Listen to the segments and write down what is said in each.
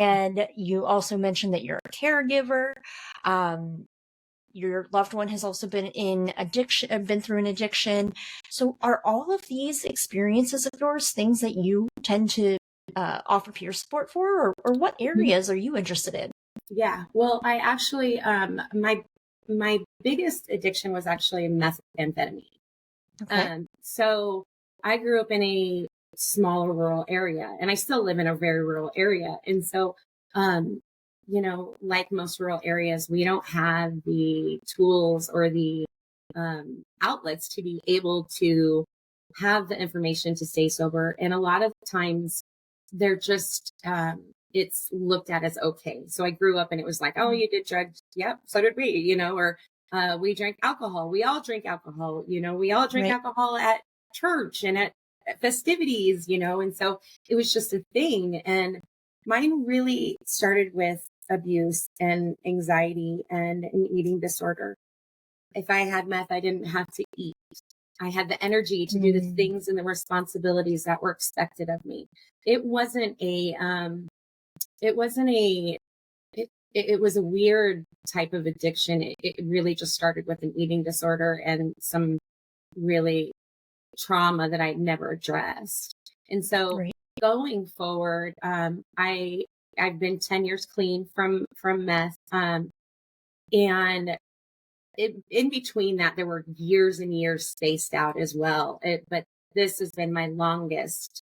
And you also mentioned that you're a caregiver. Your loved one has also been been through an addiction. So are all of these experiences of yours things that you tend to offer peer support for, or what areas are you interested in? Yeah. Well, I actually, my biggest addiction was actually methamphetamine. Okay. So I grew up in a smaller rural area, and I still live in a very rural area. And so, um, like most rural areas, we don't have the tools or the outlets to be able to have the information to stay sober. And a lot of times they're just, it's looked at as okay. So I grew up and it was like, oh, you did drugs. Yep. So did we, or we drank alcohol. We all drink alcohol. We all drink Right. alcohol at church and at festivities, and so it was just a thing. And mine really started with abuse and anxiety and an eating disorder. If I had meth, I didn't have to eat. I had the energy to do the things and the responsibilities that were expected of me. It wasn't a, it wasn't a, it was a weird type of addiction. It really just started with an eating disorder and some really trauma that I'd never addressed. And so Right. going forward, I've been 10 years clean from meth. And in between that, there were years and years spaced out as well. But this has been my longest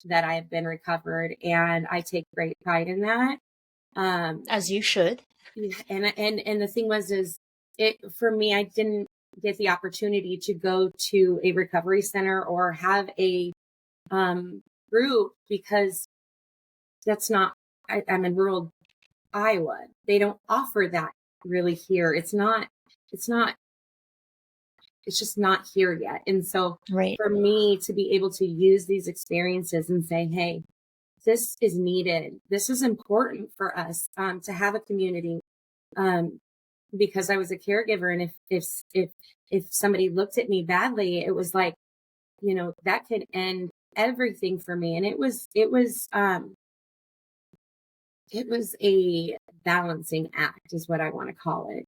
that I have been recovered, and I take great pride in that. As you should. And the thing is it for me, I didn't get the opportunity to go to a recovery center or have a group because that's not. I'm in rural Iowa. They don't offer that really here. It's not. It's just not here yet. And so Right. for me to be able to use these experiences and say, hey, this is needed. This is important for us to have a community because I was a caregiver. And if somebody looked at me badly, it was like, that could end everything for me. And it was a balancing act is what I want to call it.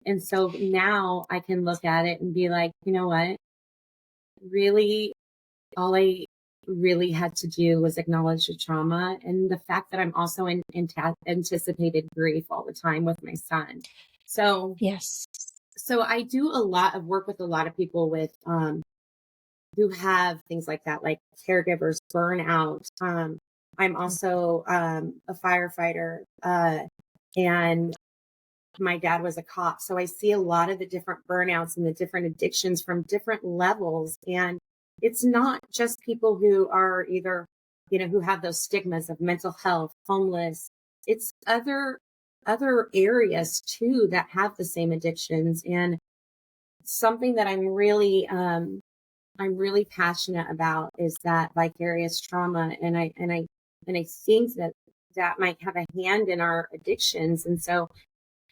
And so now I can look at it and be like, you know what? Really, all I really had to do was acknowledge the trauma and the fact that I'm also in anticipated grief all the time with my son. So, Yes. so I do a lot of work with a lot of people with, who have things like that, like caregivers, burnout. I'm also, a firefighter, and my dad was a cop. So I see a lot of the different burnouts and the different addictions from different levels. And it's not just people who are either, who have those stigmas of mental health, homeless. It's other areas too that have the same addictions. And something that I'm really passionate about is that vicarious trauma. And I think that might have a hand in our addictions. And so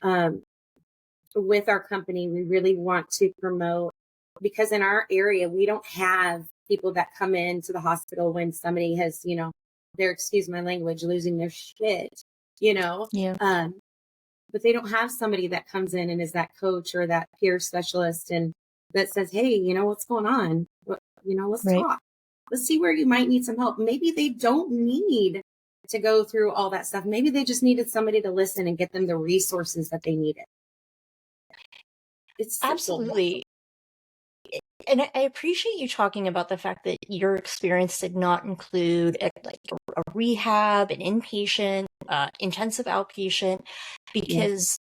um, with our company, we really want to promote because in our area, we don't have people that come into the hospital when somebody has, they're, excuse my language, losing their shit, you know? Yeah. But they don't have somebody that comes in and is that coach or that peer specialist and that says, hey, what's going on? Let's Right. talk. Let's see where you might need some help. Maybe they don't need to go through all that stuff. Maybe they just needed somebody to listen and get them the resources that they needed. It's simple. Absolutely. And I appreciate you talking about the fact that your experience did not include like a rehab, an inpatient, intensive outpatient, because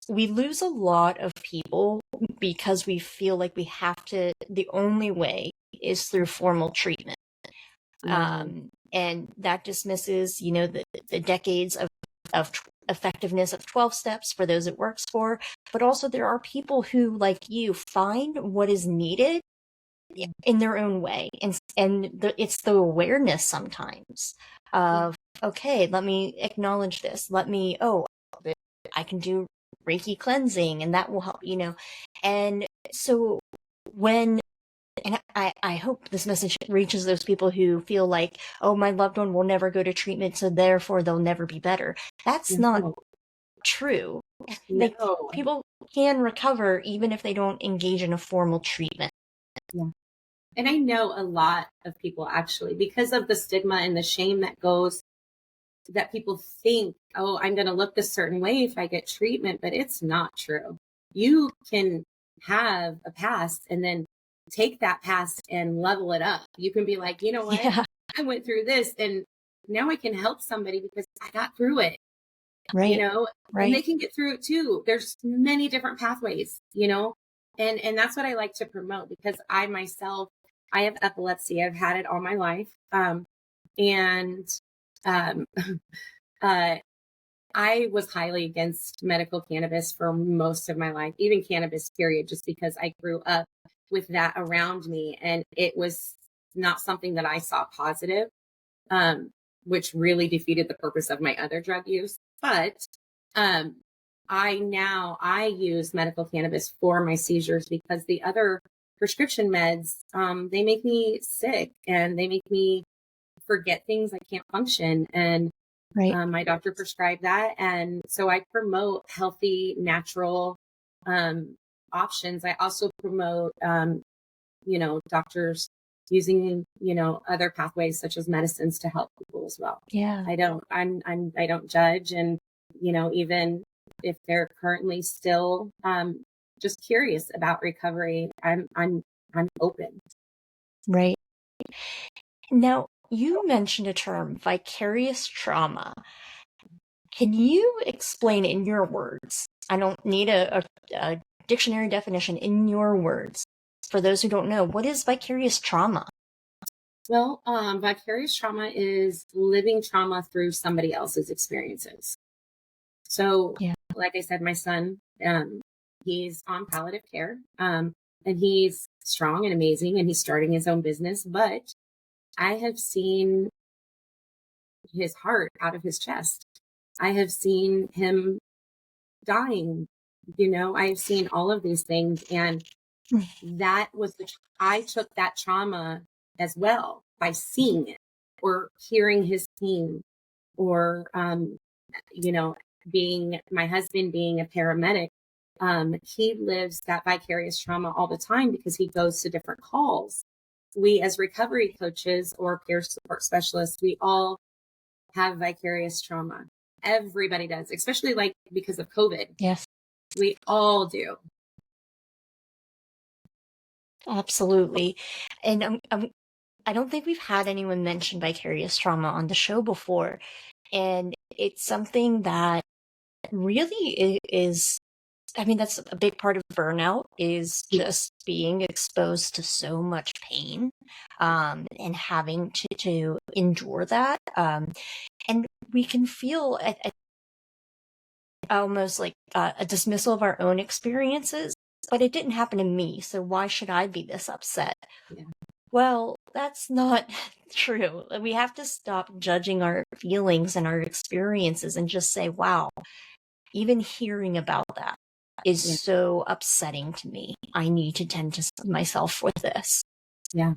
we lose a lot of people because we feel like we have to, the only way is through formal treatment. And that dismisses, the decades of effectiveness of 12 steps for those it works for. But also there are people who, like you, find what is needed in their own way. It's the awareness sometimes of, okay, let me acknowledge this. I can do Reiki cleansing and that will help, And so when and I hope this message reaches those people who feel like, oh, my loved one will never go to treatment, so therefore they'll never be better. That's not No, true. Like, no. people can recover even if they don't engage in a formal treatment. Yeah. And I know a lot of people actually, because of the stigma and the shame that goes, that people think, oh, I'm going to look a certain way if I get treatment, but it's not true. You can have a past and then take that past and level it up. You can be like, you know what? Yeah, I went through this and now I can help somebody because I got through it, you right, know, and they right. can get through it too. There's many different pathways, you know, and that's what I like to promote because I myself, I have epilepsy. I've had it all my life. And um, uh, I was highly against medical cannabis for most of my life, even cannabis, period, just because I grew up with that around me. And it was not something that I saw positive, um, which really defeated the purpose of my other drug use. But um, I use medical cannabis for my seizures because the other prescription meds, they make me sick and they make me forget things. I can't function. And Right. my doctor prescribed that. And so I promote healthy, natural options. I also promote, doctors using, other pathways such as medicines to help people as well. Yeah. I don't judge. And, even if they're currently still just curious about recovery, I'm open. Right. Now, you mentioned a term, vicarious trauma. Can you explain in your words? I don't need a dictionary definition, in your words. For those who don't know, what is vicarious trauma? Well, vicarious trauma is living trauma through somebody else's experiences. So, Yeah. like I said, my son, he's on palliative care, and he's strong and amazing, and he's starting his own business. But I have seen his heart out of his chest. I have seen him dying. I've seen all of these things, and that was I took that trauma as well by seeing it or hearing his pain or you know being my husband being a paramedic. He lives that vicarious trauma all the time because he goes to different calls. We as recovery coaches or peer support specialists, we all have vicarious trauma. Everybody does, especially like because of COVID. Yes, We all do. absolutely. And I don't think we've had anyone mention vicarious trauma on the show before. And it's something that really is, I mean, that's a big part of burnout, is just being exposed to so much pain, and having to endure that. And we can feel almost like a dismissal of our own experiences, but it didn't happen to me, so why should I be this upset? Yeah. Well, that's not true. We have to stop judging our feelings and our experiences and just say, wow, even hearing about that is Yeah. so upsetting to me. I need to tend to myself with this. Yeah.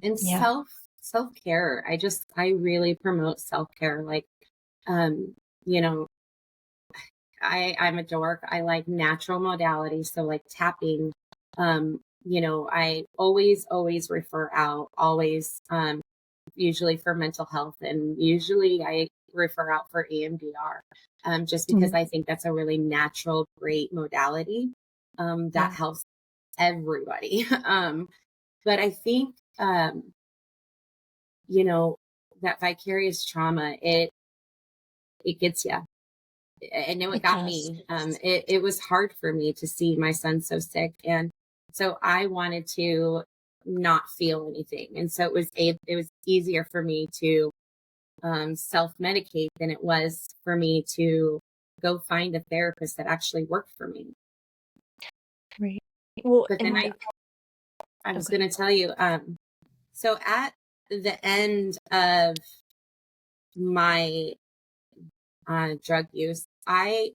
And Yeah. self-care. I really promote self-care. Like, you know, I'm a dork. I like natural modalities. So like tapping, I always refer out, always, usually for mental health, and usually I refer out for EMDR, just because Mhm. I think that's a really natural, great modality, that Yeah. helps everybody. But I think, you know, that vicarious trauma, it gets you. I know it It got does. me. It was hard for me to see my son so sick, and so I wanted to not feel anything, and so it was easier for me to self medicate than it was for me to go find a therapist that actually worked for me. Right. Well, But then and I was okay. going to tell you, so at the end of my drug use, I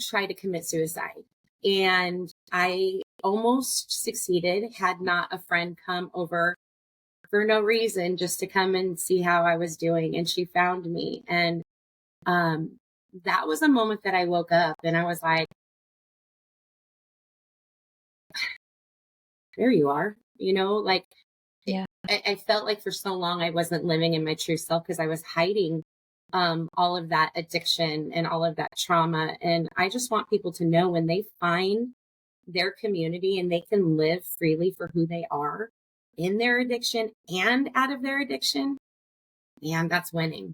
tried to commit suicide, and I almost succeeded had not a friend come over for no reason, just to come and see how I was doing. And she found me. And that was a moment that I woke up and I was like, there you are, like, Yeah. I felt like for so long I wasn't living in my true self because I was hiding all of that addiction and all of that trauma. And I just want people to know when they find their community and they can live freely for who they are in their addiction and out of their addiction, and that's winning.